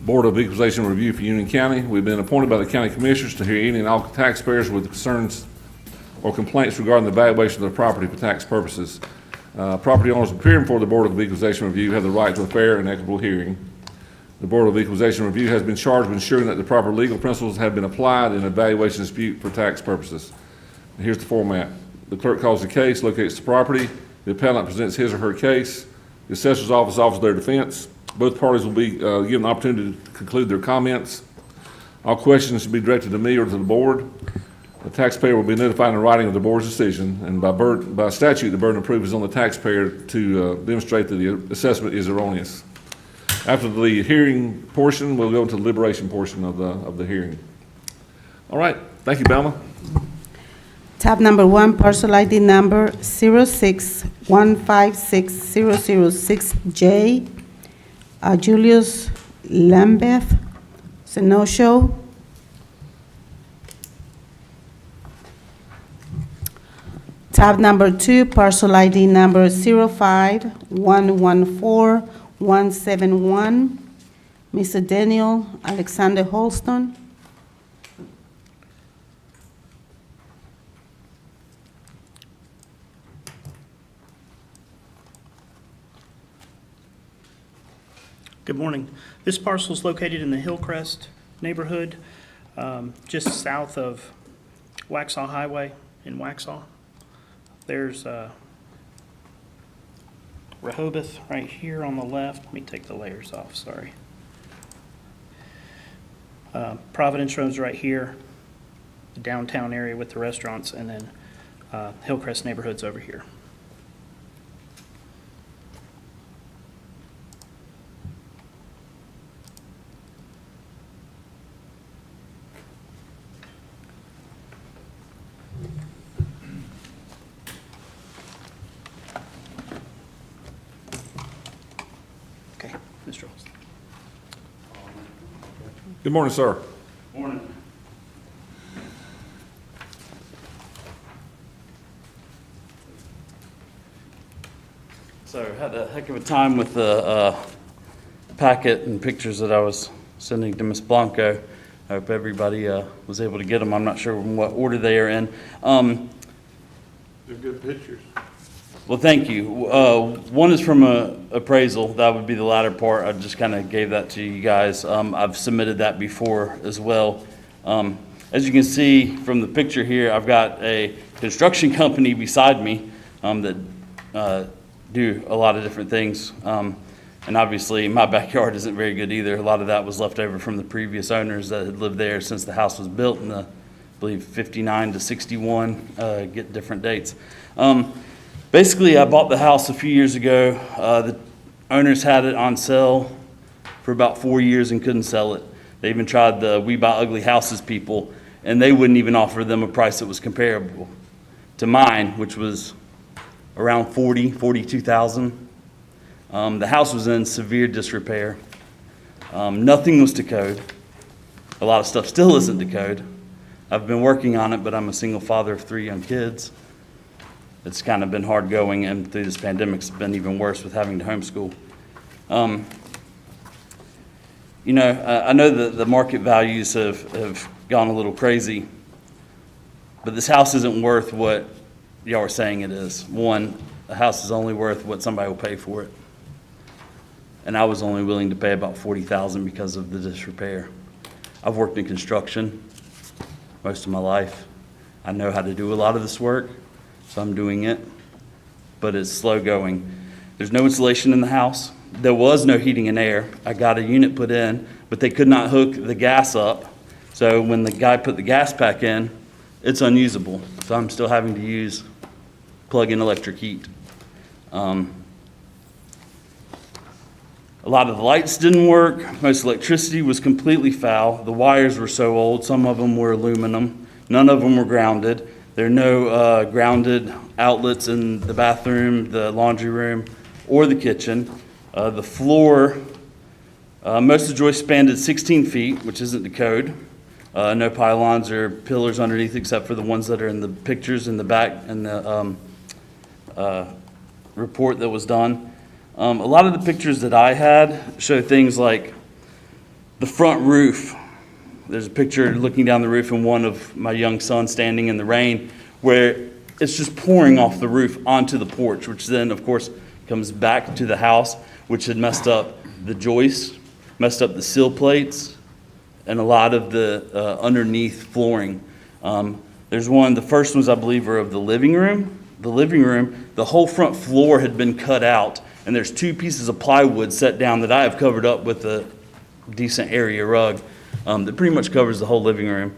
Board of Equalization Review for Union County. We've been appointed by the county commissioners to hear any and all taxpayers with concerns or complaints regarding the valuation of their property for tax purposes. Property owners appearing before the Board of Equalization Review have the right to a fair and equitable hearing. The Board of Equalization Review has been charged with ensuring that the proper legal principles have been applied in a valuation dispute for tax purposes. And here's the format. The clerk calls the case, locates the property, the appellant presents his or her case, the assessor's office offers their defense. Both parties will be given an opportunity to conclude their comments. All questions should be directed to me or to the board. The taxpayer will be notified in writing of the board's decision, and by statute, the burden of proof is on the taxpayer to demonstrate that the assessment is erroneous. After the hearing portion, we'll go into the deliberation portion of the hearing. All right, thank you, Belma. Tab number 1, parcel ID number 061560006J. Julius Lambeth, it's a no-show. Tab number 2, parcel ID number 051141171. Mr. Daniel Alexander Holston. Good morning. This parcel is located in the Hillcrest neighborhood, just south of Waxhaw Highway in Waxhaw. There's Rehoboth right here on the left. Let me take the layers off, sorry. Providence Road's right here, the downtown area with the restaurants, and then Hillcrest neighborhood's over here. Okay, Mr. Holston. Good morning, sir. Morning. So had a heck of a time with the packet and pictures that I was sending to Ms. Blanco. I hope everybody was able to get them. I'm not sure in what order they are in. They're good pictures. Well, thank you. One is from Appraisal. That would be the latter part. I just kind of gave that to you guys. I've submitted that before as well. As you can see from the picture here, I've got a construction company beside me that do a lot of different things. And obviously, my backyard isn't very good either. A lot of that was left over from the previous owners that had lived there since the house was built in the, I believe, 59 to 61, get different dates. Basically, I bought the house a few years ago. The owners had it on sale for about 4 years and couldn't sell it. They even tried the We Buy Ugly Houses people, and they wouldn't even offer them a price that was comparable to mine, which was around $42,000. The house was in severe disrepair. Nothing was to code. A lot of stuff still isn't to code. I've been working on it, but I'm a single father of 3 young kids. It's kind of been hard going, and through this pandemic, it's been even worse with having to homeschool. You know, I know that the market values have gone a little crazy, but this house isn't worth what y'all are saying it is. One, the house is only worth what somebody will pay for it. And I was only willing to pay about $40,000 because of the disrepair. I've worked in construction most of my life. I know how to do a lot of this work. So I'm doing it, but it's slow going. There's no insulation in the house. There was no heating and air. I got a unit put in, but they could not hook the gas up. So when the guy put the gas pack in, it's unusable. So I'm still having to use plug-in electric heat. A lot of the lights didn't work. Most electricity was completely foul. The wires were so old. Some of them were aluminum. None of them were grounded. There are no grounded outlets in the bathroom, the laundry room, or the kitchen. The floor, most of the joists spanned at 16 feet, which isn't the code. No pylons or pillars underneath except for the ones that are in the pictures in the back and the report that was done. A lot of the pictures that I had show things like The front roof, there's a picture looking down the roof and one of my young son standing in the rain where it's just pouring off the roof onto the porch, which then, of course, comes back to the house, which had messed up the joists, messed up the sill plates, and a lot of the underneath flooring. There's one, the first ones I believe are of the living room. The whole front floor had been cut out, and there's 2 pieces of plywood set down that I have covered up with a decent area rug that pretty much covers the whole living room.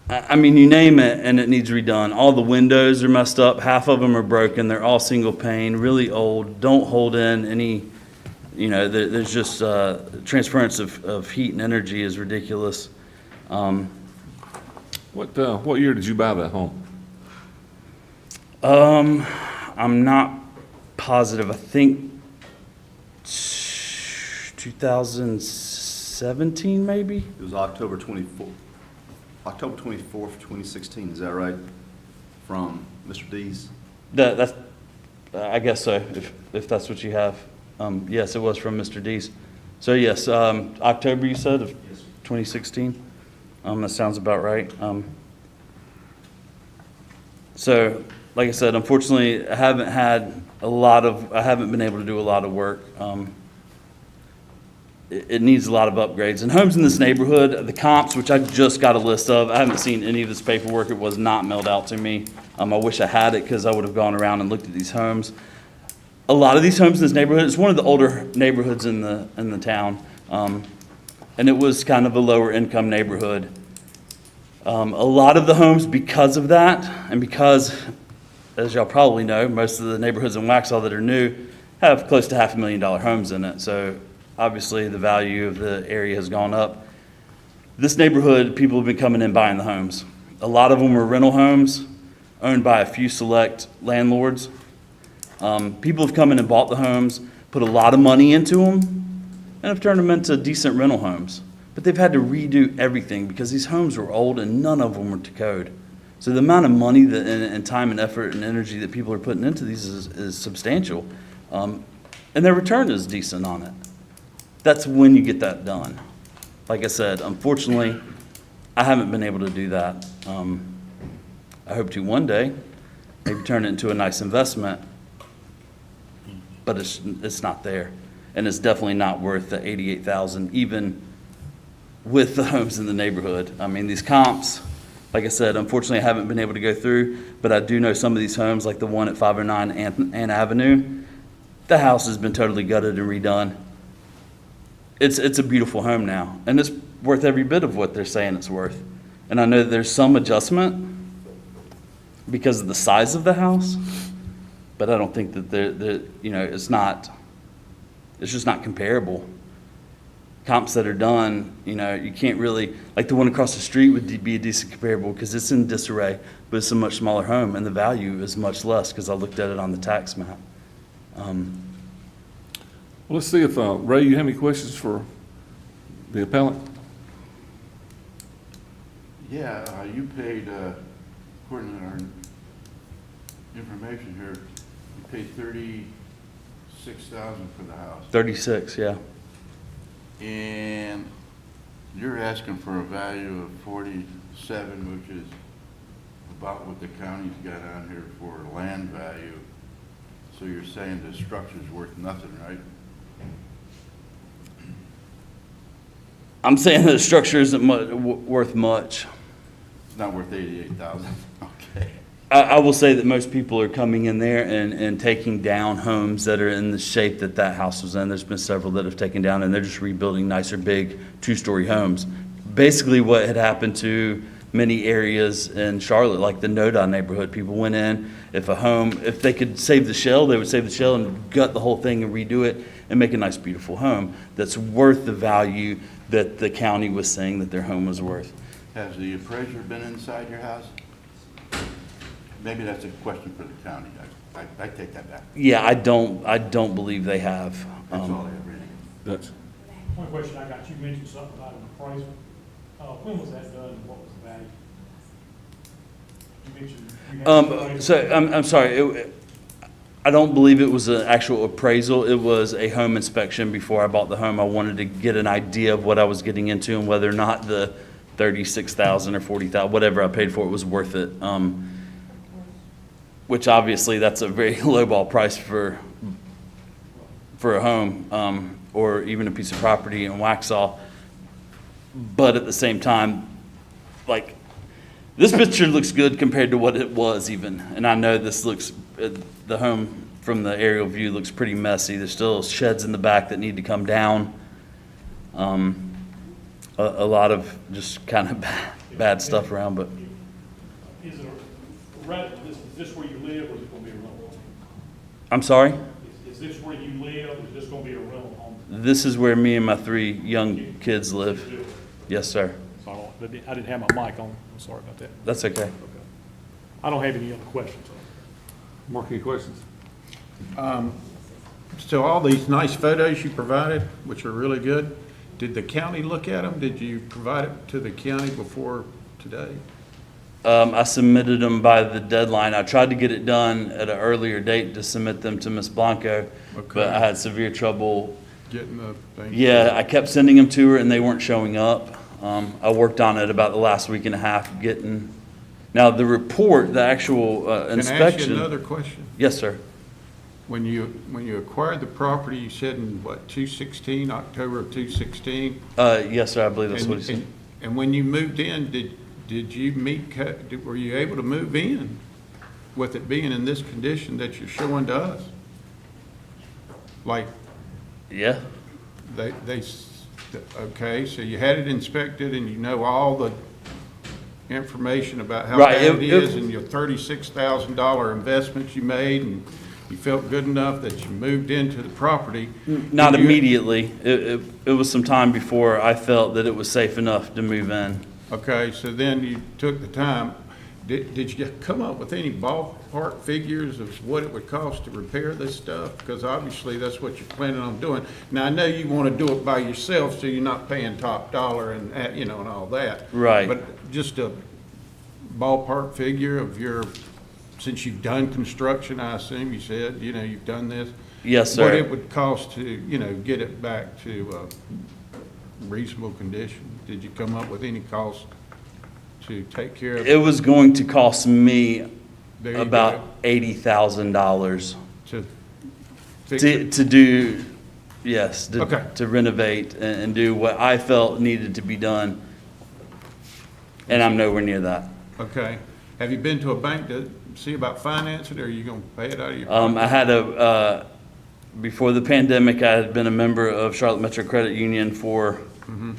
I mean, you name it, and it needs redone. All the windows are messed up. Half of them are broken. They're all single pane, really old, don't hold in any, there's just transference of heat and energy is ridiculous. What year did you buy that home? I'm not positive. I think 2017, maybe? It was October 24th, 2016, is that right? From Mr. D's? That's, I guess so, if that's what you have. Yes, it was from Mr. D's. So yes, October you said of 2016? That sounds about right. So, like I said, unfortunately, I haven't been able to do a lot of work. It needs a lot of upgrades. And homes in this neighborhood, the comps, which I just got a list of, I haven't seen any of this paperwork. It was not mailed out to me. I wish I had it because I would have gone around and looked at these homes. A lot of these homes in this neighborhood, it's one of the older neighborhoods in the town. And it was kind of a lower income neighborhood. A lot of the homes, because of that, and because, as y'all probably know, most of the neighborhoods in Waxhaw that are new have close to $500,000 homes in it. So obviously the value of the area has gone up. This neighborhood, people have been coming in buying the homes. A lot of them were rental homes owned by a few select landlords. People have come in and bought the homes, put a lot of money into them, and have turned them into decent rental homes. But they've had to redo everything because these homes were old and none of them were to code. So the amount of money and time and effort and energy that people are putting into these is substantial. And their return is decent on it. That's when you get that done. Like I said, unfortunately, I haven't been able to do that. I hope to one day, maybe turn it into a nice investment, but it's not there. And it's definitely not worth the $88,000, even with the homes in the neighborhood. I mean, these comps, like I said, unfortunately, I haven't been able to go through, but I do know some of these homes, like the one at 509 Ann Avenue, the house has been totally gutted and redone. It's a beautiful home now, and it's worth every bit of what they're saying it's worth. And I know that there's some adjustment because of the size of the house, but I don't think that it's just not comparable. Comps that are done, you can't really, like the one across the street would be a decent comparable because it's in disarray, but it's a much smaller home and the value is much less because I looked at it on the tax map. Well, let's see if, Ray, you have any questions for the appellant? Yeah, you paid, according to our information here, you paid $36,000 for the house. 36, yeah. And you're asking for a value of 47, which is about what the county's got on here for land value. So you're saying the structure's worth nothing, right? I'm saying that the structure isn't worth much. It's not worth 88,000. Okay. I will say that most people are coming in there and taking down homes that are in the shape that house was in. There's been several that have taken down, and they're just rebuilding nicer, big, two-story homes. Basically what had happened to many areas in Charlotte, like the Newtown neighborhood, people went in, if they could save the shell, they would save the shell and gut the whole thing and redo it and make a nice, beautiful home that's worth the value that the county was saying that their home was worth. Has the appraiser been inside your house? Maybe that's a question for the county. I take that back. Yeah, I don't believe they have. That's all I have, really. That's, One question I got, you mentioned something about an appraisal. When was that done and what was the value? You mentioned. you had an appraisal. So I'm sorry. I don't believe it was an actual appraisal. It was a home inspection before I bought the home. I wanted to get an idea of what I was getting into and whether or not the 36,000 or 40,000, whatever I paid for it, was worth it. Which obviously that's a very lowball price for a home, or even a piece of property in Waxhaw. But at the same time, like, this picture looks good compared to what it was even. And I know this looks, the home from the aerial view looks pretty messy. There's still sheds in the back that need to come down. A lot of just kind of bad stuff around, but Is it a rental, is this where you live, or is it gonna be a rental home? I'm sorry? Is this where you live, or is this gonna be a rental home? This is where me and my 3 young kids live. Yes, sir. So I didn't have my mic on, I'm sorry about that. That's okay. I don't have any other questions. Mark, any questions? So all these nice photos you provided, which are really good, did the county look at them? Did you provide it to the county before today? I submitted them by the deadline. I tried to get it done at an earlier date to submit them to Ms. Blanco, Okay. but I had severe trouble. Getting the thing? Yeah, I kept sending them to her and they weren't showing up. I worked on it about the last week and a half getting, now the report, the actual Can I ask you inspection. another question? Yes, sir. When you acquired the property, you said in what, 2016, October of 2016? Yes, sir, I believe that's what he said. And when you moved in, did you were you able to move in with it being in this condition that you're showing to us? Like, Yeah, okay, so you had it inspected and you know all the information about how Right, bad it it- is and your $36,000 investments you made, and you felt good enough that you moved into the property. not Did you- immediately. It was some time before I felt that it was safe enough to move in. Okay, so then you took the time. Did you come up with any ballpark figures of what it would cost to repair this stuff? Because obviously that's what you're planning on doing. Now, I know you want to do it by yourself, so you're not paying top dollar and, and all that. Right. But just a ballpark figure of since you've done construction, I assume you said, you've done this. Yes, What sir. it would cost to, get it back to reasonable condition? Did you come up with any cost to take care of It was going to cost me There you about go. $80,000 to fix it? to do, yes, Okay. to renovate and do what I felt needed to be done. And I'm nowhere near that. Okay. Have you been to a bank to see about financing, or are you gonna pay it out of your pocket? I had before the pandemic, I had been a member of Charlotte Metro Credit Union for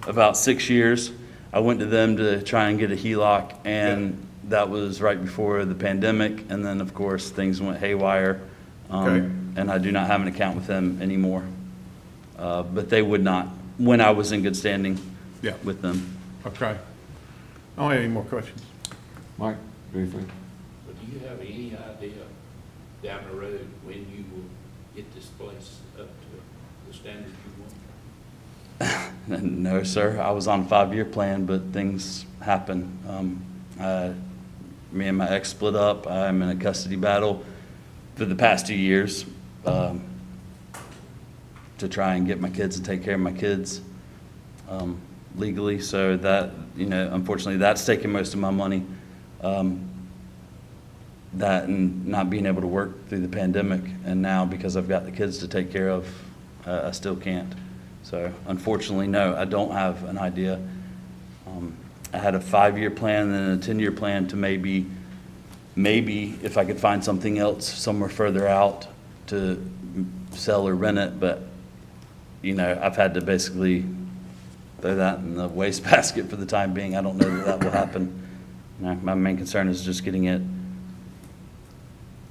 about 6 years. I went to them to try and get a HELOC, and that was right before the pandemic. And then, of course, things went haywire. Okay. And I do not have an account with them anymore. But they would not, when I was in good standing Yeah. with them. Okay. I don't have any more questions. Mike, anything? But do you have any idea down the road when you will get this place up to the standard you want? No, sir. I was on a 5-year plan, but things happen. Me and my ex split up. I'm in a custody battle for the past 2 years to try and get my kids and take care of my kids legally. So that, unfortunately, that's taken most of my money. That and not being able to work through the pandemic. And now, because I've got the kids to take care of, I still can't. So unfortunately, no, I don't have an idea. I had a 5-year plan and a 10-year plan to maybe if I could find something else somewhere further out to sell or rent it, but I've had to basically throw that in the wastebasket for the time being. I don't know that will happen. My main concern is just getting it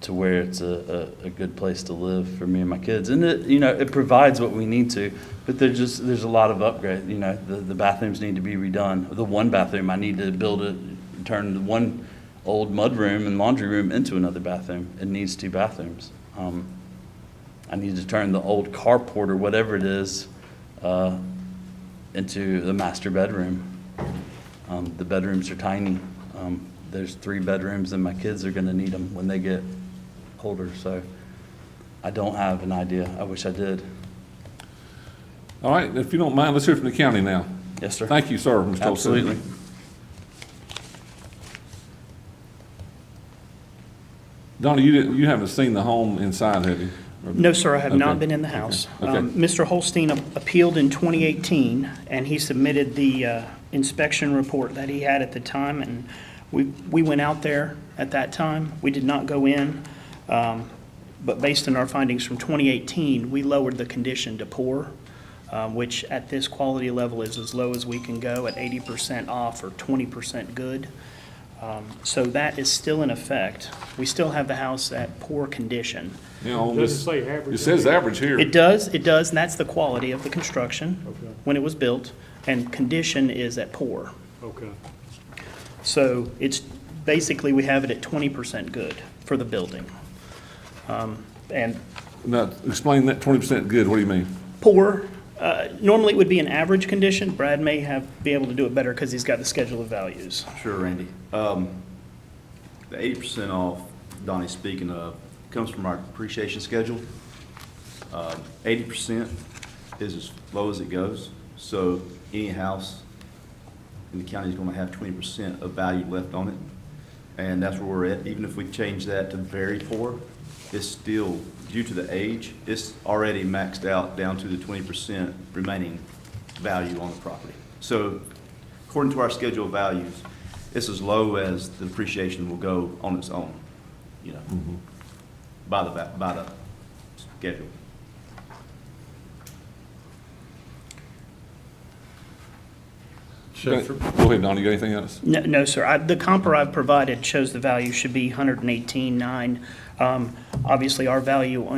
to where it's a good place to live for me and my kids. And it provides what we need to, but there's a lot of upgrade. The bathrooms need to be redone. The one bathroom, I need to turn the one old mudroom and laundry room into another bathroom. It needs 2 bathrooms. I need to turn the old carport or whatever it is into the master bedroom. The bedrooms are tiny. There's 3 bedrooms and my kids are gonna need them when they get older, so I don't have an idea. I wish I did. All right, if you don't mind, let's hear from the county now. Yes, sir. Thank you, sir, Mr. Olson. Absolutely. Donnie, you haven't seen the home inside, have you? No, sir, I have not Okay. been in the house. Okay. Mr. Holstein appealed in 2018, and he submitted the inspection report that he had at the time, and we went out there at that time. We did not go in, but based on our findings from 2018, we lowered the condition to poor, which at this quality level is as low as we can go at 80% off or 20% good. So that is still in effect. We still have the house at poor condition. You know, on Doesn't this, say average. it says average here. It does, and that's the quality of the construction Okay. when it was built, and condition is at poor. Okay. So it's, basically, we have it at 20% good for the building. And Now, explain that 20% good, what do you mean? poor, normally it would be an average condition. Brad may be able to do it better because he's got the schedule of values. Sure, Randy. The 80% off Donnie's speaking of comes from our depreciation schedule. 80% is as low as it goes, so any house in the county is going to have 20% of value left on it, and that's where we're at. Even if we change that to very poor, it's still, due to the age, it's already maxed out down to the 20% remaining value on the property. So according to our schedule of values, it's as low as the depreciation will go on its own, you know, by the schedule. So for, Go ahead, Donnie, you got anything else? No, sir. The compar I've provided shows the value should be 118.9. Obviously, our value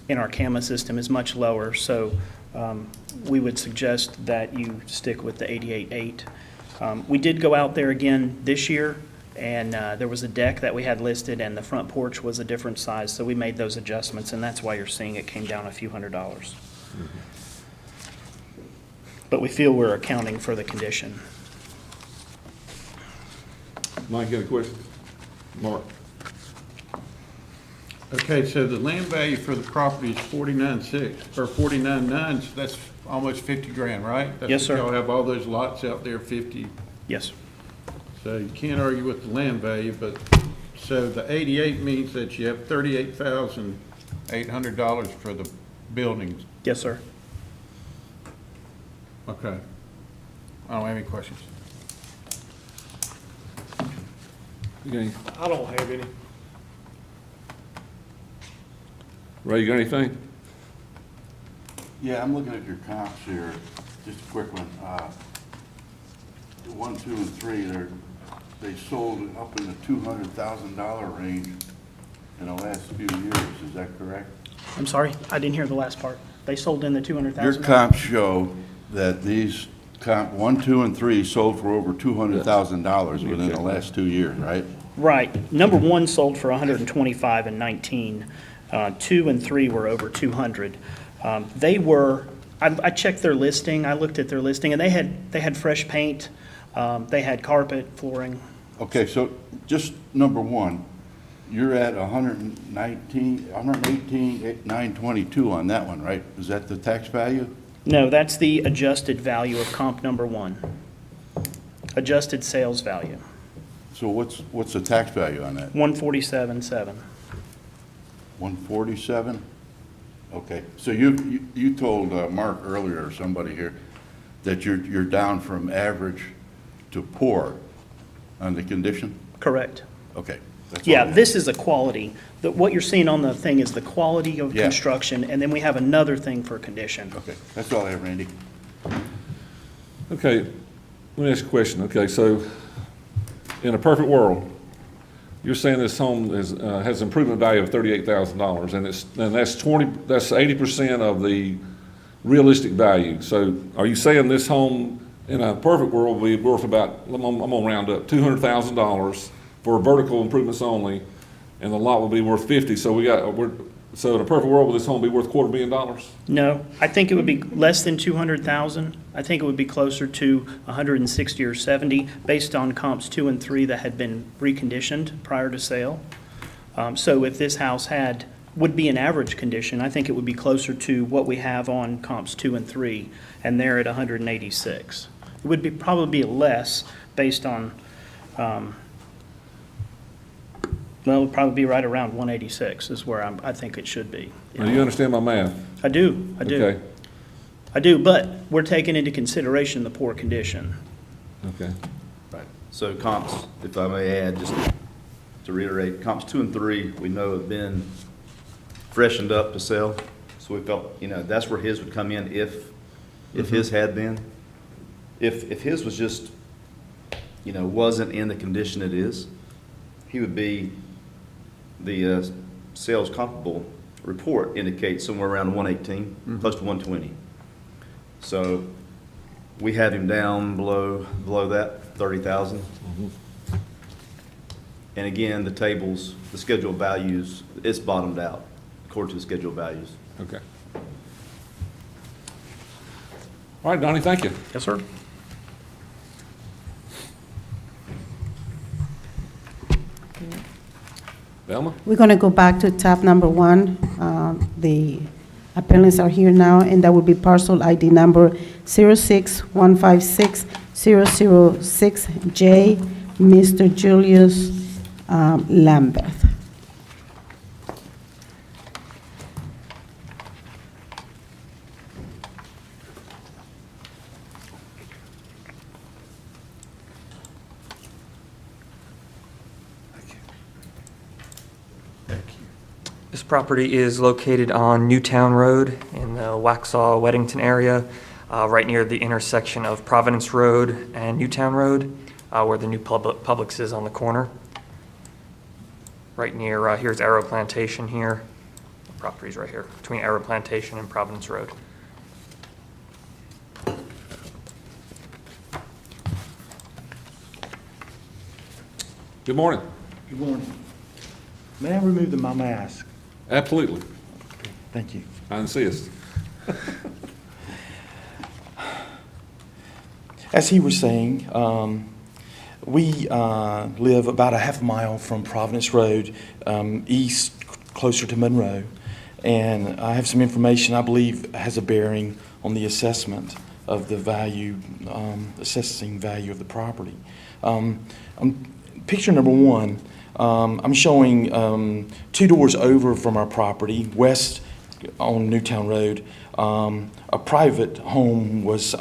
in our CAMA system is much lower, so we would suggest that you stick with the 88.8. We did go out there again this year, and there was a deck that we had listed, and the front porch was a different size, so we made those adjustments, and that's why you're seeing it came down a few $100s. But we feel we're accounting for the condition. Mike, you got a question? Mark? okay, so the land value for the property is 49.6, or 49.9, so that's almost 50 grand, right? Yes, sir. That's what y'all have all those lots out there, 50. Yes. So you can't argue with the land value, but, so the 88 means that you have $38,800 for the buildings. Yes, sir. Okay. I don't have any questions. You got any? I don't have any. Ray, you got anything? Yeah, I'm looking at your comps here, just a quick one. The 1, 2, and 3, they sold up in the $200,000 range in the last few years, is that correct? I'm sorry, I didn't hear the last part. They sold in the 200,000? Your comps show that these comp 1, 2, and 3 sold for over $200,000 within the last 2 years, right? Right. Number 1 sold for 125 and 19. 2 and 3 were over 200. They were, I checked their listing, I looked at their listing, and they had fresh paint, they had carpet, flooring. Okay, so just number 1, you're at 118,922 on that one, right? Is that the tax value? No, that's the adjusted value of comp number 1. Adjusted sales value, So what's the tax value on that? 147.7. 147? Okay, so you told Mark earlier, or somebody here, that you're down from average to poor on the condition? Correct. Okay. that's all I Yeah, have. this is a quality. What you're seeing on the thing is the quality of Yeah. construction, and then we have another thing for condition. Okay, that's all I have, Randy. Okay, let me ask you a question. Okay, so in a perfect world, you're saying this home has improvement value of $38,000, and that's 80% of the realistic value. So are you saying this home in a perfect world will be worth about, I'm gonna round up, $200,000 for vertical improvements only, and the lot will be worth 50? So so in a perfect world, will this home be worth $250,000? No, I think it would be less than 200,000. I think it would be closer to 160 or 70, based on comps 2 and 3 that had been reconditioned prior to sale. So if this house had would be an average condition. I think it would be closer to what we have on comps 2 and 3, and they're at 186. It would be, probably be less based on, well, it would probably be right around 186 is where I think it should be. Now, you understand my math? I do. Okay. I do, but we're taking into consideration the poor condition. Okay. Right. So comps, if I may add, just to reiterate, comps 2 and 3, we know have been freshened up to sell. So we felt, that's where his would come in if his had been. If his was just, wasn't in the condition it is, he would be, the sales comparable report indicates somewhere around 118, close to 120. So we have him down below that, 30,000. And again, the tables, the scheduled values, it's bottomed out according to the scheduled values. Okay. All right, Donnie, thank you. Yes, sir. Velma? We're going to go back to tab number 1. The appellants are here now, and that would be parcel ID number 06156-006J, Mr. Julius Lambert. This property is located on Newtown Road in the Waxhaw, Weddington area, right near the intersection of Providence Road and Newtown Road, where the new Publix is on the corner. Right near, here's Arrow Plantation here. The property's right here, between Arrow Plantation and Providence Road. Good morning. Good morning. May I remove my mask? Absolutely. Thank you. I insist. As he was saying, we live about a half mile from Providence Road, east, closer to Monroe. And I have some information I believe has a bearing on the assessment of the value, assessing value of the property. Picture number 1. I'm showing 2 doors over from our property, west on Newtown Road. A private home was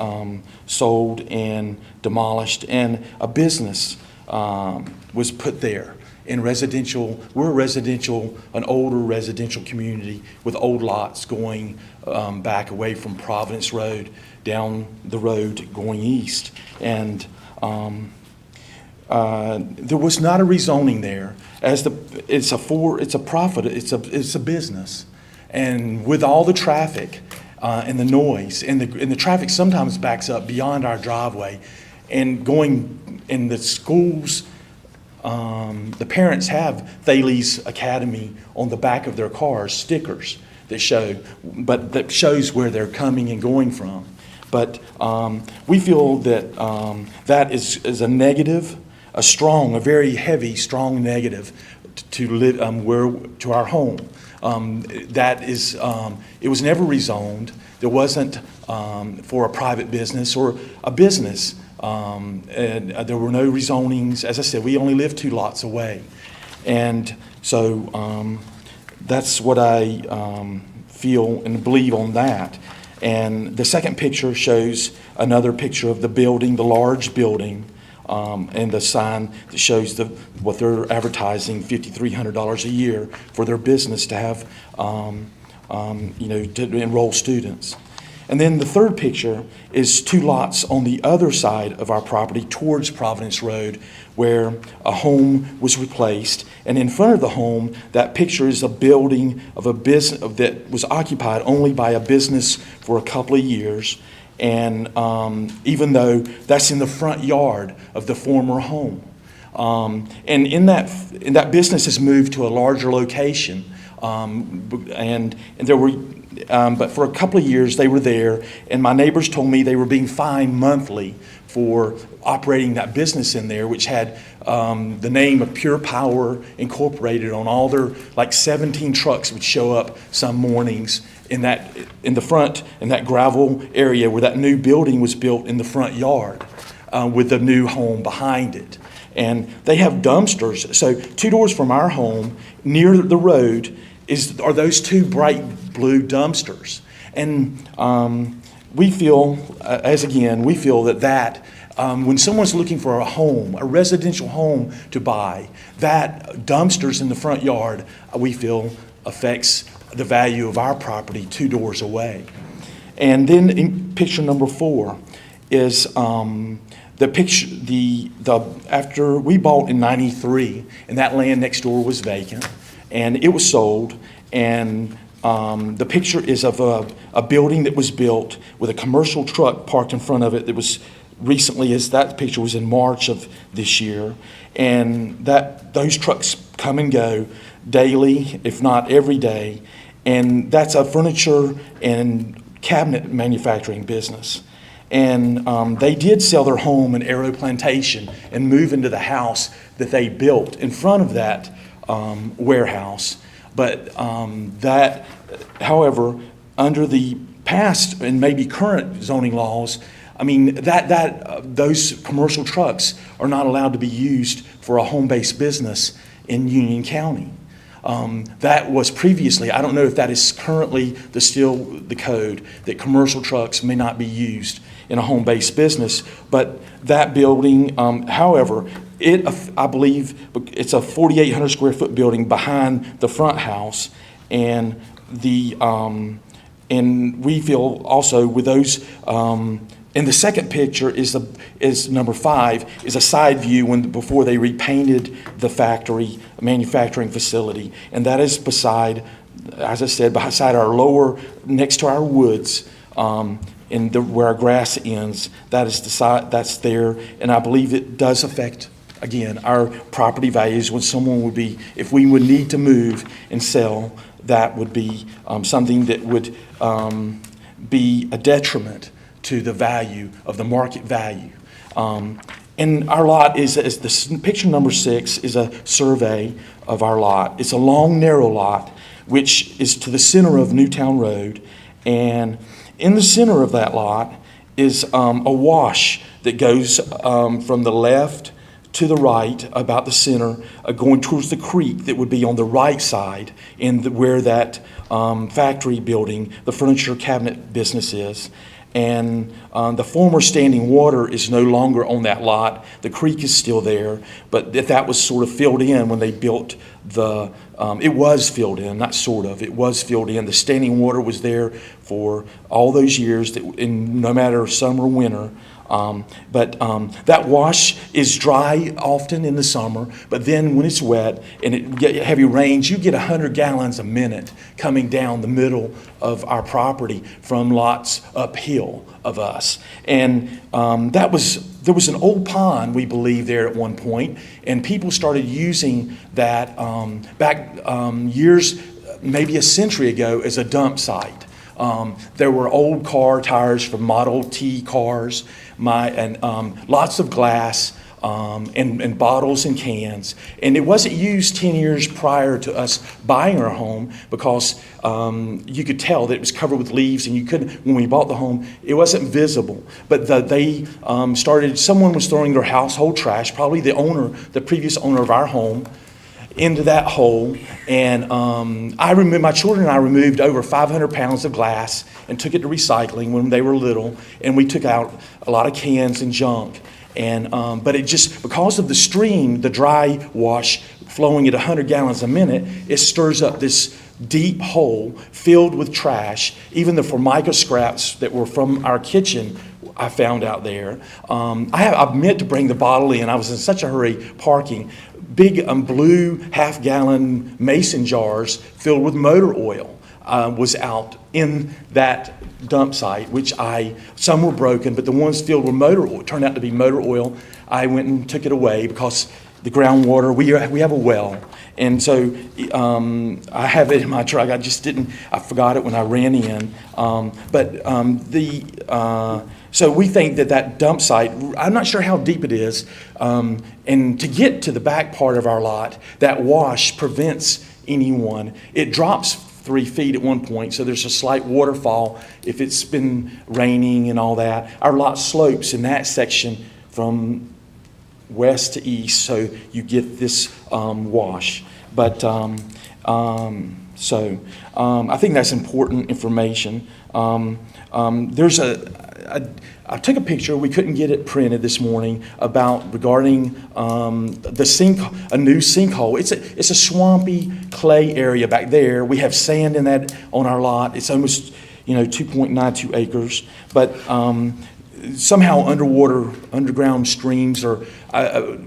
sold and demolished, and a business was put there. In residential, we're an older residential community with old lots going back away from Providence Road, down the road going east. And there was not a rezoning there, as it's a business, and with all the traffic and the noise, and the traffic sometimes backs up beyond our driveway, and going in the schools. The parents have Thales Academy on the back of their cars, stickers that shows where they're coming and going from. But we feel that that is a negative. A very heavy, strong negative to our home. That is, it was never rezoned. There wasn't for a private business or a business. And there were no rezonings. As I said, we only live 2 lots away. And so that's what I feel and believe on that. And the second picture shows another picture of the building, the large building, and the sign that shows what they're advertising, $5,300 a year for their business to have, to enroll students. And then the third picture is 2 lots on the other side of our property towards Providence Road, where a home was replaced. And in front of the home, that picture is a building of a business that was occupied only by a business for a couple of years. And even though that's in the front yard of the former home. And in that business has moved to a larger location And there were, but for a couple of years, they were there, and my neighbors told me they were being fined monthly for operating that business in there, which had the name of Pure Power Incorporated on all their, like 17 trucks would show up some mornings in the front, in that gravel area where that new building was built in the front yard with the new home behind it. And they have dumpsters. So 2 doors from our home, near the road, are those 2 bright blue dumpsters. And we feel, we feel that when someone's looking for a home, a residential home to buy, that dumpsters in the front yard, we feel affects the value of our property 2 doors away. And then in picture number 4 is the picture, after we bought in '93, and that land next door was vacant, and it was sold, and the picture is of a building that was built with a commercial truck parked in front of it that was recently, as that picture was in March of this year, and those trucks come and go daily, if not every day, and that's a furniture and cabinet manufacturing business. And they did sell their home in Arrow Plantation and move into the house that they built in front of that warehouse. But however, under the past and maybe current zoning laws, I mean, those commercial trucks are not allowed to be used for a home-based business in Union County. That was previously, I don't know if that is currently still the code, that commercial trucks may not be used in a home-based business. But that building, however, I believe it's a 4,800 square foot building behind the front house, and and we feel also with those. And the second picture is number 5, is a side view before they repainted the manufacturing facility. And that is beside, as I said, beside our next to our woods, where our grass ends. That's there. And I believe it does affect, again, our property values when if we would need to move and sell, that would be something that would be a detriment to the value of the market value. And our lot is the picture number 6 is a survey of our lot. It's a long, narrow lot, which is to the center of Newtown Road. And in the center of that lot is a wash that goes from the left to the right, about the center, going towards the creek that would be on the right side where that factory building, the furniture cabinet business is. And the former standing water is no longer on that lot. The creek is still there, but that was sort of filled in when they built it was filled in, not sort of, it was filled in. The standing water was there for all those years, no matter summer or winter. But that wash is dry often in the summer, but then when it's wet and it get heavy rains, you get 100 gallons a minute coming down the middle of our property from lots uphill of us. And there was an old pond, we believe, there at one point, and people started using that back years, maybe a century ago, as a dump site. There were old car tires from Model T cars, lots of glass, and bottles and cans. And it wasn't used 10 years prior to us buying our home because you could tell that it was covered with leaves, and you couldn't, when we bought the home, it wasn't visible. But someone was throwing their household trash, probably the previous owner of our home, into that hole, and my children and I removed over 500 pounds of glass and took it to recycling when they were little, and we took out a lot of cans and junk. And but it just, because of the stream, the dry wash flowing at 100 gallons a minute, it stirs up this deep hole filled with trash. Even the Formica scraps that were from our kitchen, I found out there. I meant to bring the bottle in. I was in such a hurry parking. Big blue half-gallon mason jars filled with motor oil was out in that dump site, some were broken, but the ones filled with motor oil turned out to be motor oil. I went and took it away because the groundwater. We have a well. And so I have it in my truck. I forgot it when I ran in. So we think that dump site, I'm not sure how deep it is. And to get to the back part of our lot, that wash prevents anyone. It drops 3 feet at one point, so there's a slight waterfall if it's been raining and all that. Our lot slopes in that section from west to east, so you get this wash. But I think that's important information. I took a picture. We couldn't get it printed this morning regarding a new sinkhole. It's a swampy clay area back there. We have sand in that on our lot. It's almost 2.92 acres, but somehow underground streams are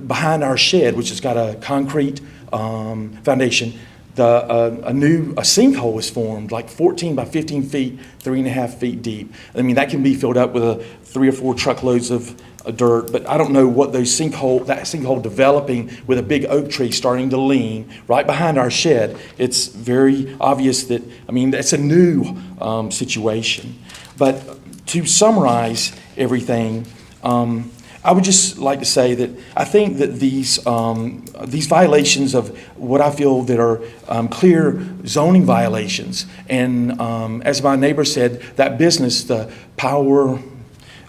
behind our shed, which has got a concrete foundation. A sinkhole was formed, like 14 by 15 feet, 3.5 feet deep. I mean, that can be filled up with 3 or 4 truckloads of dirt, but I don't know what that sinkhole developing with a big oak tree starting to lean right behind our shed. It's very obvious that's a new situation. But to summarize everything, I would just like to say that I think that these violations of what I feel that are clear zoning violations, and as my neighbor said, that business, the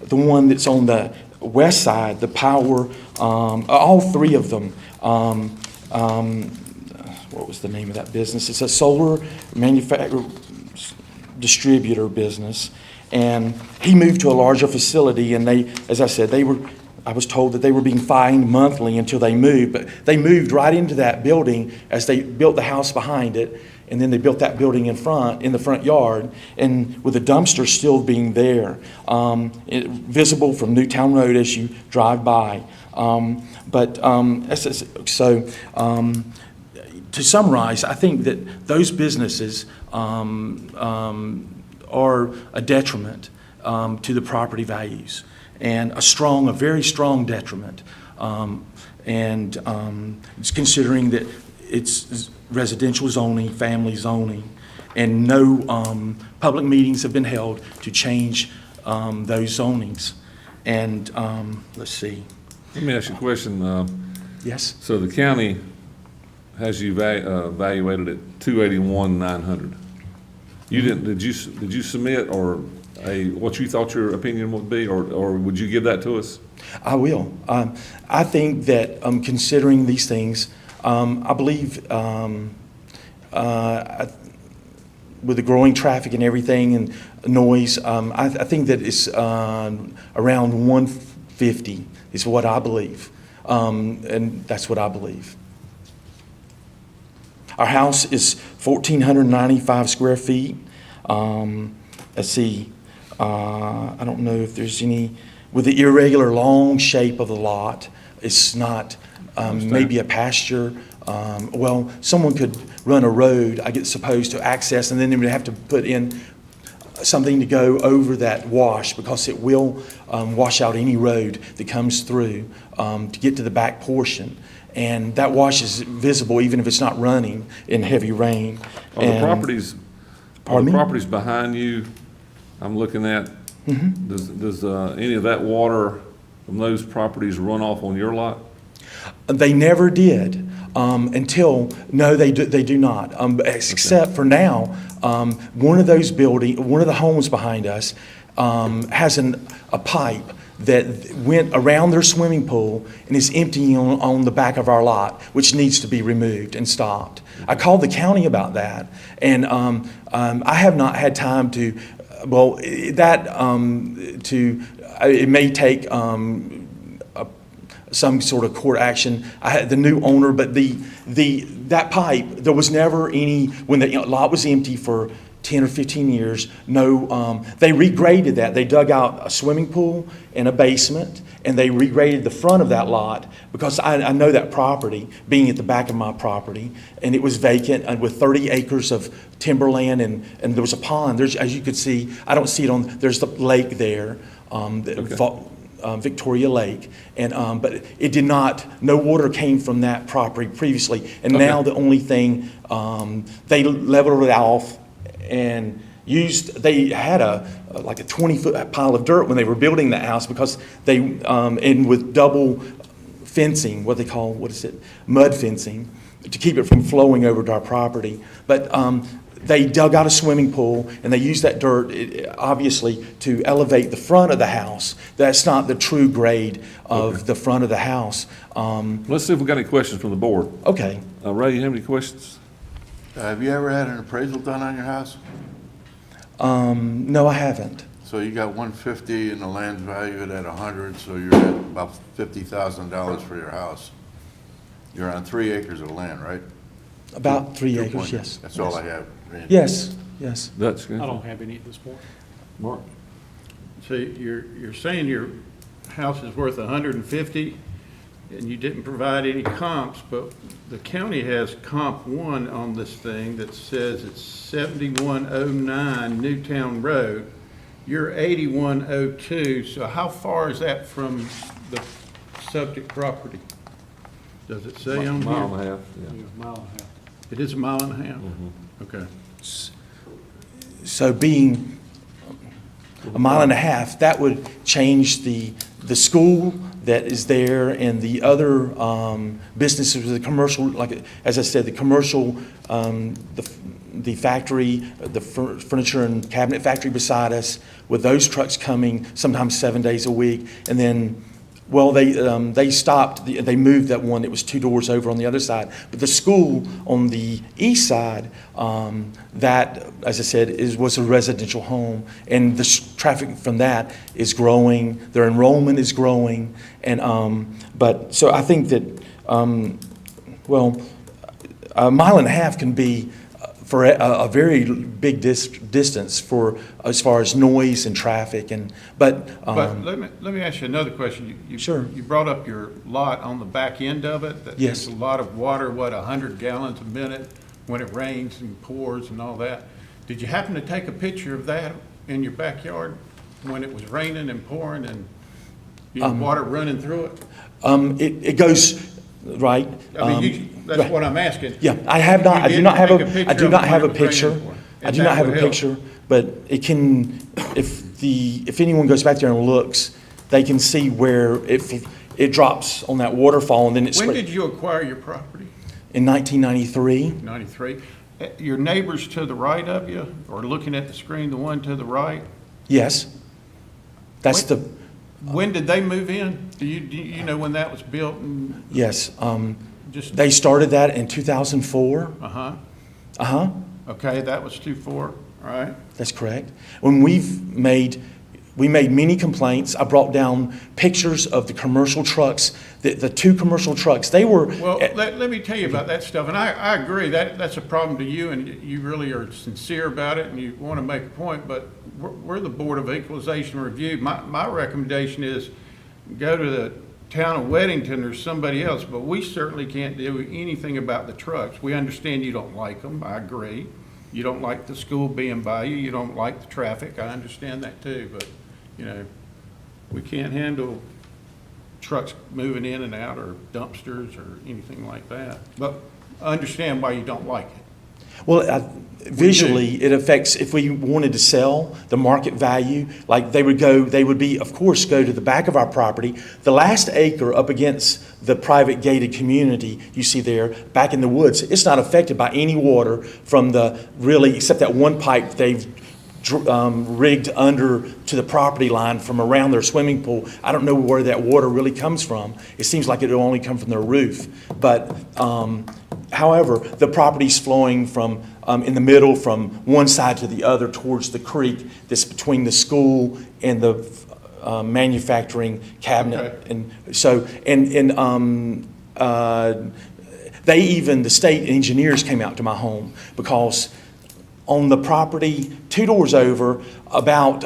one that's on the west side, the Power, all 3 of them. What was the name of that business? It's a solar distributor business. And he moved to a larger facility, and as I said, I was told that they were being fined monthly until they moved, but they moved right into that building as they built the house behind it, and then they built that building in the front yard, and with the dumpster still being there, visible from Newtown Road as you drive by. To summarize, I think that those businesses are a detriment to the property values, and a very strong detriment. It's considering that it's residential zoning, family zoning, and no public meetings have been held to change those zonings. And let's see. Let me ask you a question. Yes? So the county has you evaluated at $281,900. You didn't? Did you submit what you thought your opinion would be, or would you give that to us? I will. I think that considering these things, I believe with the growing traffic and everything and noise, I think that it's around 150 is what I believe, and that's what I believe. Our house is 1,495 square feet. Let's see. I don't know if there's any, with the irregular long shape of the lot, it's not maybe a pasture. Someone could run a road, I get supposed to access, and then they would have to put in something to go over that wash, because it will wash out any road that comes through to get to the back portion. And that wash is visible even if it's not running in heavy rain. Are the properties behind you, I'm looking at, does any of that water from those properties run off on your lot? They never did no, they do not. Except for now, one of the homes behind us has a pipe that went around their swimming pool and is emptying on the back of our lot, which needs to be removed and stopped. I called the county about that, and I have not had time to. It may take some sort of court action. I had the new owner, but that pipe, there was never any, when the lot was empty for 10 or 15 years, they regraded that. They dug out a swimming pool and a basement, and they regraded the front of that lot, because I know that property, being at the back of my property, and it was vacant and with 30 acres of timberland, and there was a pond. As you could see, I don't see it there's the lake there. Victoria Lake, and, but it did not, no water came from that property previously. And Okay. now the only thing, they leveled it off and they had like a 20-foot pile of dirt when they were building the house because they, and with double fencing, what is it, mud fencing, to keep it from flowing over to our property. But they dug out a swimming pool, and they used that dirt, obviously, to elevate the front of the house. That's not the true grade of the front of the house. Let's see if we got any questions from the board. Okay. Ray, you have any questions? Have you ever had an appraisal done on your house? No, I haven't. So you got 150 and the land's valued at 100, so you're at about $50,000 for your house. You're on 3 acres of land, right? About 3 Good acres, point. yes. That's all I have. Randy. Yes, yes. Dutch? I don't have any at this point. Mark? So you're saying your house is worth 150, and you didn't provide any comps, but the county has comp 1 on this thing that says it's 7109 Newtown Road. You're 8102, so how far is that from the subject property? Does it say on Mile and here? a half, yeah. Yeah, mile and a half. It is a mile and a half? Okay. So being a mile and a half, that would change the school that is there and the other businesses, the commercial, like, as I said, the commercial, the factory, the furniture and cabinet factory beside us, with those trucks coming sometimes 7 days a week. And then, well, they stopped, they moved that one that was 2 doors over on the other side. But the school on the east side, that, as I said, was a residential home. And the traffic from that is growing, their enrollment is growing. And, but, so I think that, well, a mile and a half can be for a very big distance for, as far as noise and traffic, and, but. But let me ask you another question. Sure. You brought up your lot on the back end of it. That Yes. There's a lot of water, 100 gallons a minute when it rains and pours and all that. Did you happen to take a picture of that in your backyard when it was raining and pouring and water running through it? It goes, right. I mean, that's right. what I'm asking. Yeah, I have not, You I do didn't not have take a, picture I do of not it have a when it was picture. raining for it, I and do that not have a would help. picture, but it can, if anyone goes back there and looks, they can see where it drops on that waterfall and then it's. When did you acquire your property? In 1993. 93. Your neighbors to the right of you, or looking at the screen, the one to the right? Yes. That's the, When did they move in? Do you know when that was built and yes. just, They started that in 2004. uh-huh, Uh-huh. okay, that was 2-4, all right. That's correct. When we made many complaints. I brought down pictures of the commercial trucks, the 2 commercial trucks. They were. Well, let me tell you about that stuff, and I agree, that's a problem to you, and you really are sincere about it, and you want to make a point, but we're the Board of Equalization Review. My recommendation is go to the town of Weddington or somebody else, but we certainly can't do anything about the trucks. We understand you don't like them, I agree. You don't like the school being by you, you don't like the traffic, I understand that too, but, you know, we can't handle trucks moving in and out or dumpsters or anything like that. But I understand why you don't like it. Well, visually, it affects, if we wanted to sell, the market value, like they would be, of course, go to the back of our property. The last acre up against the private gated community you see there, back in the woods, it's not affected by any water from except that one pipe they've rigged under to the property line from around their swimming pool. I don't know where that water really comes from. It seems like it'll only come from their roof. But however, the property's flowing from in the middle from one side to the other towards the creek that's between the school and the manufacturing cabinet. Okay. And so, the state engineers came out to my home because on the property 2 doors over, about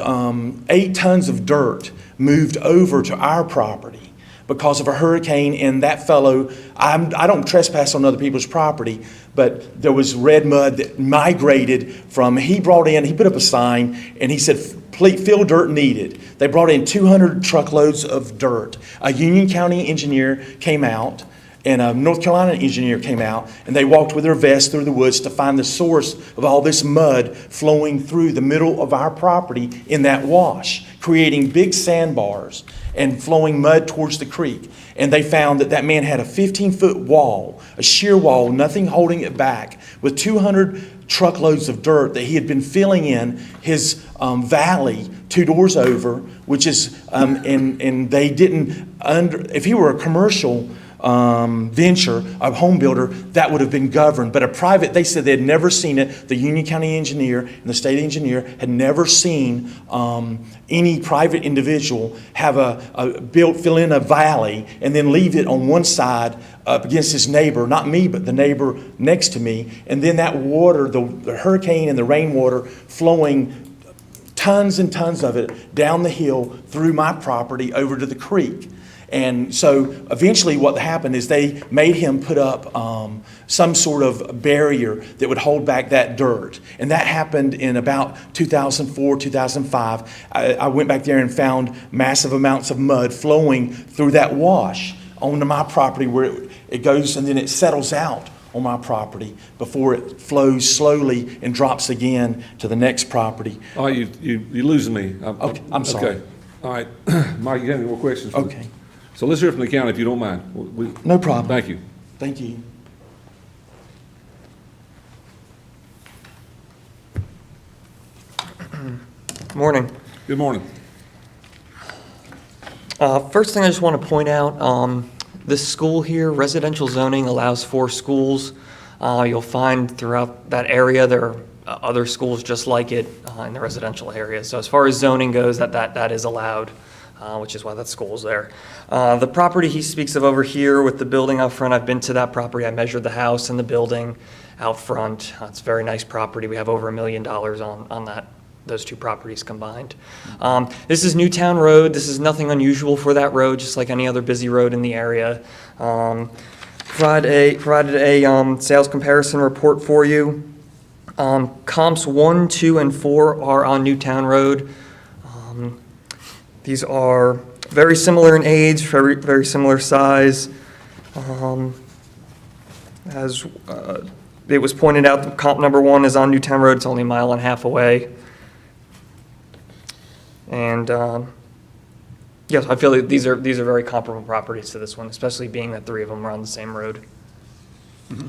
8 tons of dirt moved over to our property. because of a hurricane, and that fellow, I don't trespass on other people's property, but there was red mud that migrated from, he put up a sign, and he said, fill dirt needed. They brought in 200 truckloads of dirt. A Union County engineer came out, and a North Carolina engineer came out, and they walked with their vests through the woods to find the source of all this mud flowing through the middle of our property in that wash, creating big sandbars and flowing mud towards the creek. And they found that man had a 15-foot wall, a sheer wall, nothing holding it back, with 200 truckloads of dirt that he had been filling in his valley 2 doors over, which is, and they didn't, if he were a commercial venture, a home builder, that would have been governed. But a private, they said they had never seen it. The Union County engineer and the state engineer had never seen any private individual have fill in a valley and then leave it on one side up against his neighbor, not me, but the neighbor next to me. And then that water, the hurricane and the rainwater flowing tons and tons of it down the hill through my property over to the creek. And so eventually what happened is they made him put up some sort of barrier that would hold back that dirt. And that happened in about 2004, 2005. I went back there and found massive amounts of mud flowing through that wash onto my property, where it goes and then it settles out on my property before it flows slowly and drops again to the next property. Oh, you're losing me. Okay, I'm sorry. Okay. All right. Mike, you have any more questions? Okay. So let's hear from the county if you don't mind. No problem. Thank you. Thank you. Morning. Good morning. First thing I just want to point out, this school here, residential zoning allows 4 schools. You'll find throughout that area there are other schools just like it in the residential area. So as far as zoning goes, that is allowed, which is why that school's there. The property he speaks of over here with the building out front, I've been to that property. I measured the house and the building out front. It's a very nice property. We have over $1 million on those 2 properties combined. This is Newtown Road. This is nothing unusual for that road, just like any other busy road in the area. Provided a sales comparison report for you. Comps 1, 2, and 4 are on Newtown Road. These are very similar in age, very similar size. As it was pointed out, comp number 1 is on Newtown Road. It's only 1.5 miles away. And yes, I feel that these are very comparable properties to this one, especially being that 3 of them are on the same road. Mm-hmm.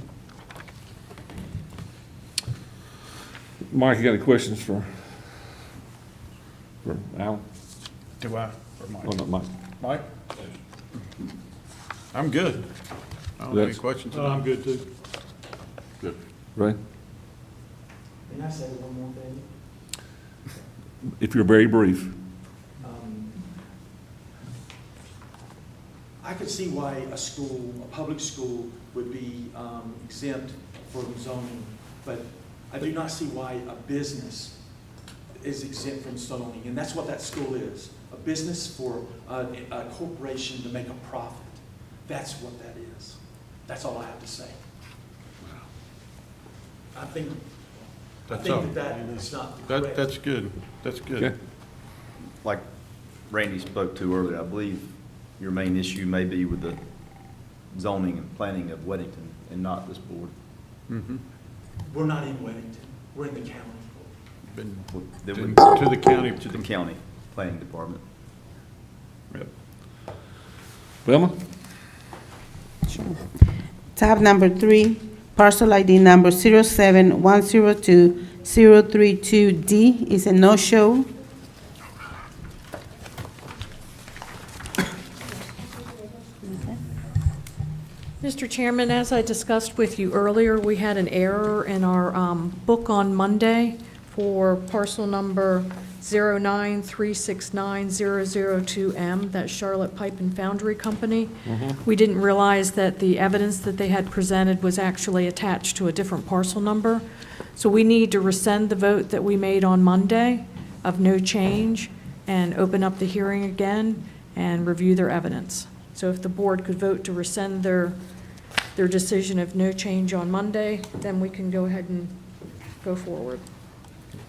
Mike, you got any questions for Alan? Do I, or Mike? Oh, no, Mike. Mike? I'm good. I don't have any questions. I'm good too. Good. Ray? Can I say one more thing? If you're very brief. I could see why a public school would be exempt from zoning, but I do not see why a business is exempt from zoning, and that's what that school is. A business for a corporation to make a profit. That's what that is. That's all I have to say. I think that is not correct. That's good. That's good. Okay. Like Randy spoke to earlier, I believe your main issue may be with the zoning and planning of Weddington and not this board. Mm-hmm. We're not in Weddington. We're in the county. Been Then to we- the county. To the county planning department. Yep. Velma? Tab number 3, parcel ID number 07102-032D is a no-show. Mr. Chairman, as I discussed with you earlier, we had an error in our book on Monday for parcel number 09369-002M, that's Charlotte Pipe and Foundry Company. We didn't realize that the evidence that they had presented was actually attached to a different parcel number. So we need to rescind the vote that we made on Monday of no change and open up the hearing again and review their evidence. So if the board could vote to rescind their decision of no change on Monday, then we can go ahead and go forward.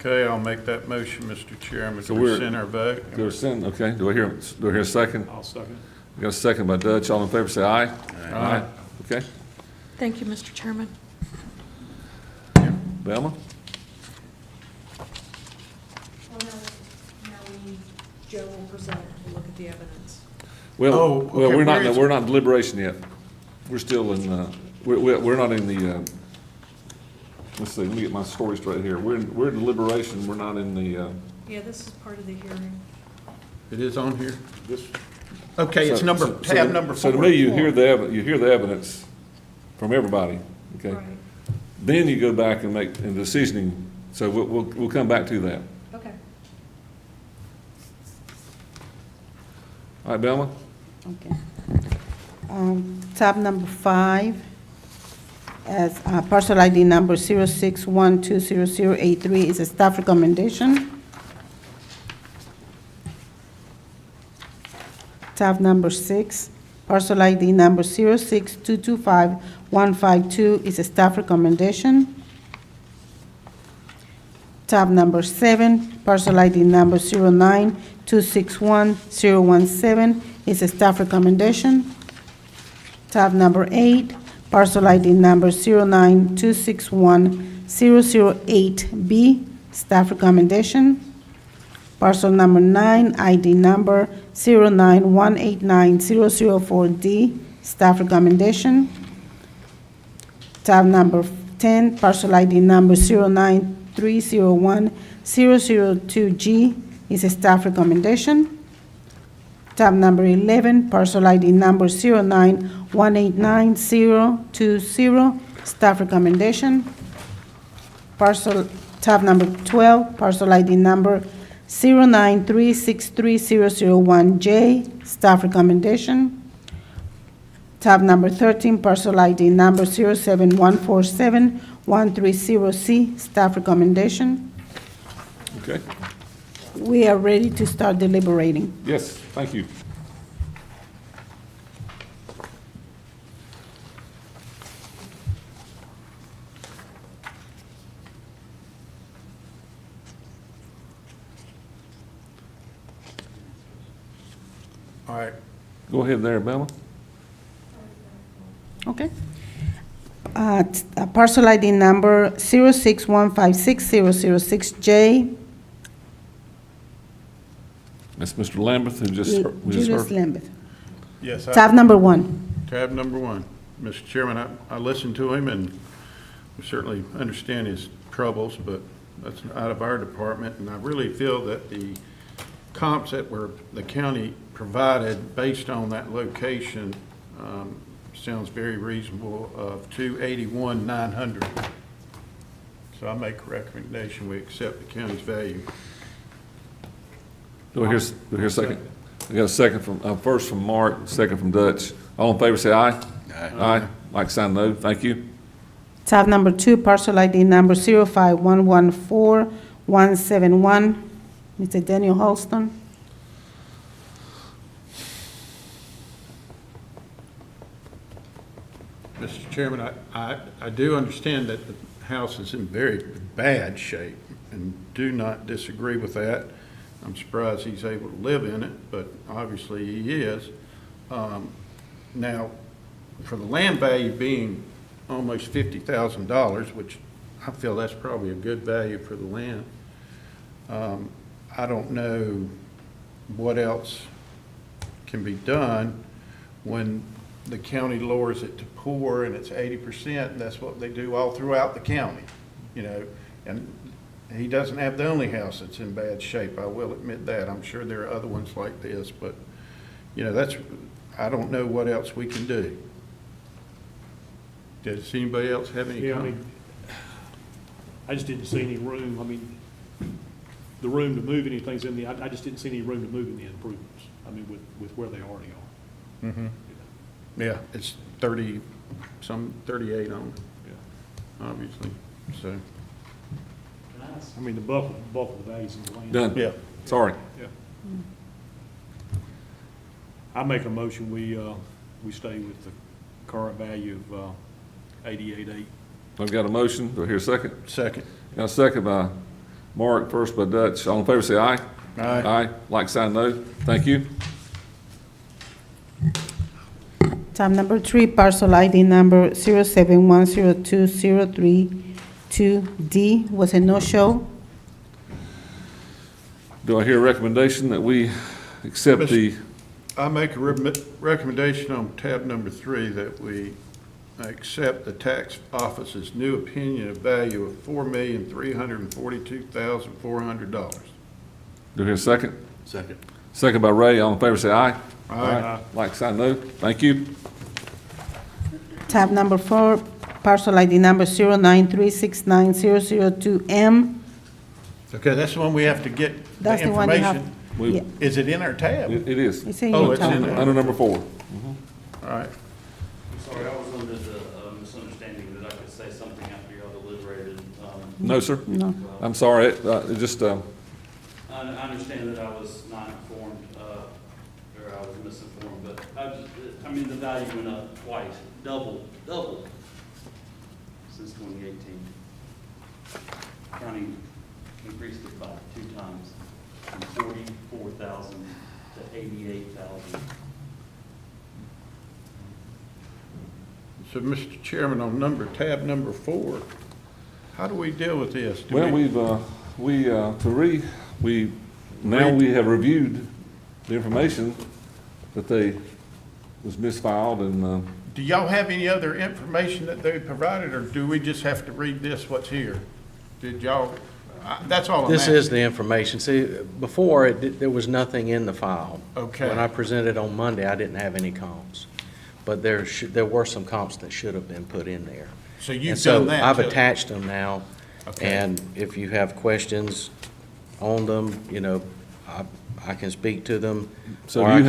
Okay, I'll make that motion, Mr. Chairman, So to we're- rescind our vote. Do a send, okay, do I hear a second? I'll second. We got a second by Dutch. All in favor, say aye. Aye. Okay. Thank you, Mr. Chairman. Velma? Joe will present, we'll look at the evidence. Well, Oh, well, okay, we're not, where is- we're not in deliberation yet. We're still in, we're not in the, let's see, let me get my story straight here. We're in deliberation, we're not in the, Yeah, this is part of the hearing. It is on here? Okay, it's so- tab number 4. So to me, you hear the evidence from everybody, okay? Right. Then you go back and make, and decisioning, so we'll come back to that. Okay. All right, Velma? Okay. Tab number 5, as parcel ID number 06120083 is a staff recommendation. Tab number 6, parcel ID number 06225-152 is a staff recommendation. Tab number 7, parcel ID number 09261-017 is a staff recommendation. Tab number 8, parcel ID number 09261-008B, staff recommendation. Parcel number 9, ID number 09189-004D, staff recommendation. Tab number 10, parcel ID number 09301-002G is a staff recommendation. Tab number 11, parcel ID number 09189-020, staff recommendation. Tab number 12, parcel ID number 093630001J, staff recommendation. Tab number 13, parcel ID number 07147-130C, staff recommendation. Okay? We are ready to start deliberating. Yes, thank you. All right, Go ahead there, Velma. Okay. Parcel ID number 06156-006J. That's Mr. Lambeth, who just we just Julius heard. Lambeth. yes, Tab number 1. tab number 1. Mr. Chairman, I listened to him, and we certainly understand his troubles, but that's out of our department, and I really feel that the comps that the county provided based on that location sounds very reasonable, of $281,900. So I make a recommendation, we accept the county's value. Do I hear a second? I got a second from, first from Mark, second from Dutch. All in favor, say aye. Aye. Like sign no, thank you. Tab number 2, parcel ID number 05114-171, Mr. Daniel Holston. Mr. Chairman, I do understand that the house is in very bad shape and do not disagree with that. I'm surprised he's able to live in it, but obviously he is. Now, for the land value being almost $50,000, which I feel that's probably a good value for the land, I don't know what else can be done when the county lowers it to poor and it's 80%, and that's what they do all throughout the county, you know. And he doesn't have the only house that's in bad shape, I will admit that. I'm sure there are other ones like this, but, you know, I don't know what else we can do. Does anybody else have any Yeah, I comment? mean, I just didn't see any room, I mean, the room to move anything's in the, I just didn't see any room to move in the improvements, I mean, with where they already are. Mhm. Yeah, it's 38 on it, obviously, so. I mean, the bulk of the values in the land. Done. Yeah. Sorry. Yeah. I make a motion, we stay with the current value of 88.8. I've got a motion. Do I hear a second? Second. Got a second by Mark, first by Dutch. All in favor, say aye. Aye. Aye. Like sign no. Thank you. Tab number 3, parcel ID number 071020332D was a no-show. Do I hear a recommendation that we accept the, I make a recommendation on tab number 3 that we accept the tax office's new opinion of value of $4,342,400. do I hear a second? Second. Second by Ray. All in favor, say aye. Aye. Like sign no. Thank you. Tab number 4, parcel ID number 093690002M. Okay, that's the one we have to get the That's the one you have. information. We- Yeah, Is it in our tab? It is. it's in Oh, your it's in tab. there. Under number 4. All right. I'm sorry, I was under the misunderstanding that I could say something after y'all deliberated. No, sir. No. I'm sorry. It just, I understand that I was not informed, or I was misinformed, but I mean, the value went up twice, double since 2018. County increased it by 2 times, from 44,000 to 88,000. So, Mr. Chairman, on tab number 4, how do we deal with this? Do well, we- now we have reviewed the information that was misfiled and, Do y'all have any other information that they provided, or do we just have to read this, what's here? Did y'all, that's all I'm This asking. is the information. See, before, there was nothing in the file. Okay. When I presented on Monday, I didn't have any comps. But there were some comps that should have been put in there. So you've And so done that, I've too? attached them now. Okay. And if you have questions on them, I can speak to them. so or do I you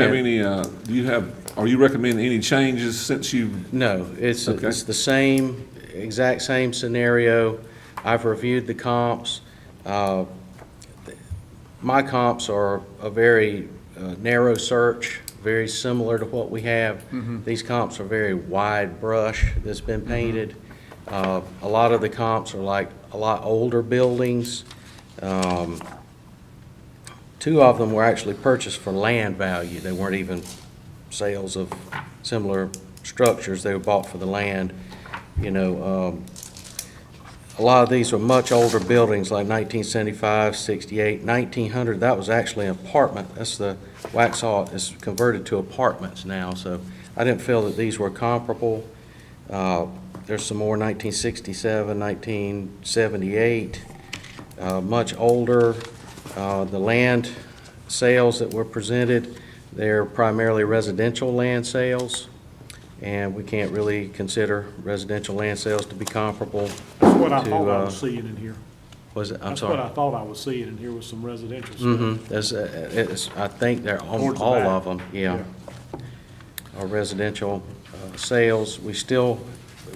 have can- are you recommending any changes since you, No, it's Okay. the same, exact same scenario. I've reviewed the comps. My comps are a very narrow search, very similar to what we have. These comps are very wide brush that's been painted. A lot of the comps are like a lot older buildings. 2 of them were actually purchased for land value. They weren't even sales of similar structures. They were bought for the land. A lot of these were much older buildings, like 1975, 68, 1900. That was actually an apartment. That's the Waxhaw is converted to apartments now. So I didn't feel that these were comparable. There's some more 1967, 1978, much older. The land sales that were presented, they're primarily residential land sales, and we can't really consider residential land sales to be comparable That's what I to, thought I was seeing in here. was it, I'm That's what I sorry. thought I was seeing in here was some residential stuff. I think they're on Towards the all back. of them, yeah. Our residential sales, we still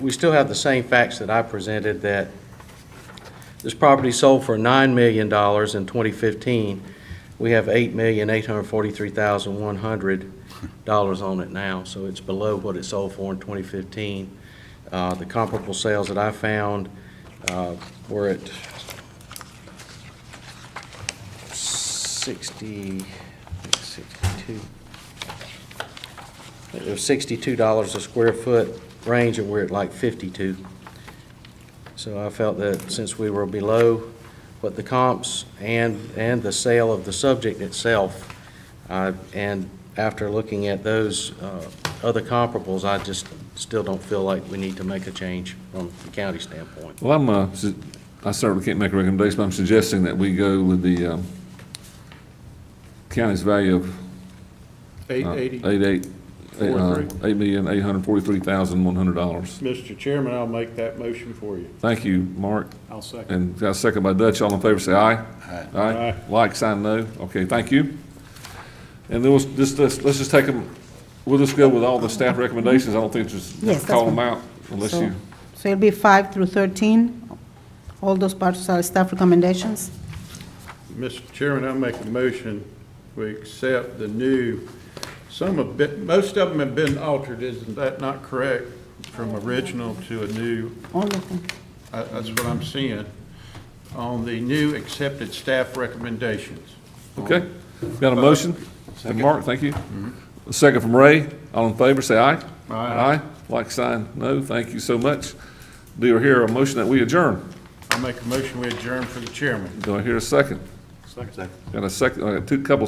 have the same facts that I presented, that this property sold for $9 million in 2015. We have $8,843,100 on it now, so it's below what it sold for in 2015. The comparable sales that I found were at 62. It was $62 a square foot range, and we're at like 52. So I felt that since we were below what the comps and the sale of the subject itself, and after looking at those other comparables, I just still don't feel like we need to make a change from the county standpoint. well, I certainly can't make a recommendation, but I'm suggesting that we go with the county's value of 880. $8,843,100. Mr. Chairman, I'll make that motion for you. Thank you, Mark. I'll second. And got a second by Dutch. All in favor, say aye. Aye. Aye. Like, sign no. Okay, thank you. And then let's just take them, we'll just go with all the staff recommendations. I don't think just Yes, that's call them fine. out unless So you, so it'll be 5 through 13. All those parts are staff recommendations. Mr. Chairman, I'll make a motion, we accept the new Some have been, most of them have been altered, isn't that not correct? From original to a new, All of them. that's what I'm seeing. On the new accepted staff recommendations. Okay, got a motion from Mark, thank you. A second from Ray, all in favor, say aye. Aye. Like sign, no, thank you so much. Do I hear a motion that we adjourn? I'll make a motion we adjourn for the chairman. Do I hear a second? Second. Got a second, I got two couple